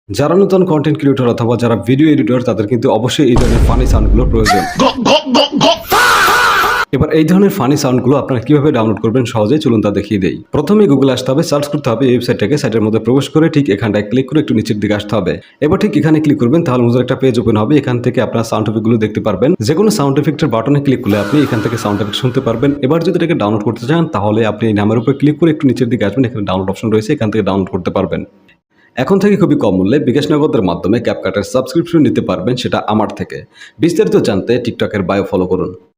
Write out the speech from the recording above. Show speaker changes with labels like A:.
A: যারা নতুন content creator অথবা যারা ভিডিও এডিটর তাদের কিন্তু অবশ্যই এই ধরনের ফানি সাউন্ডগুলোর প্রয়োজন। এবার এই ধরনের ফানি সাউন্ডগুলো আপনারা কিভাবে ডাউনলোড করবেন সহজেই চলুন তা দেখিয়ে দেই। প্রথমে গুগলে আসতে হবে, সার্চ করতে হবে এই ওয়েবসাইটটাকে, সাইটের মধ্যে প্রবেশ করে ঠিক এখানটায় ক্লিক করে একটু নিচের দিকে আসতে হবে। এবার ঠিক এখানে ক্লিক করবেন, তাহলে নতুন একটা পেজ ওপেন হবে। এখান থেকে আপনারা সাউন্ড এফেক্টগুলো দেখতে পারবেন। যে কোনো সাউন্ড এফেক্টের বাটনে ক্লিক করলে আপনি এখান থেকে সাউন্ড এফেক্ট শুনতে পারবেন। এবার যদি এটাকে ডাউনলোড করতে চান তাহলে আপনি এই নামের উপর ক্লিক করে একটু নিচের দিকে আসবেন, এখানে ডাউনলোড অপশন রয়েছে, এখান থেকে ডাউনলোড করতে পারবেন। এখন থেকে খুবই কম মূল্যে বিকাশ নগদের মাধ্যমে ক্যাপকাটের সাবস্ক্রিপশন নিতে পারবেন, সেটা আমার থেকে। বিস্তারিত জানতে টিকটকের বায়ো ফলো করুন।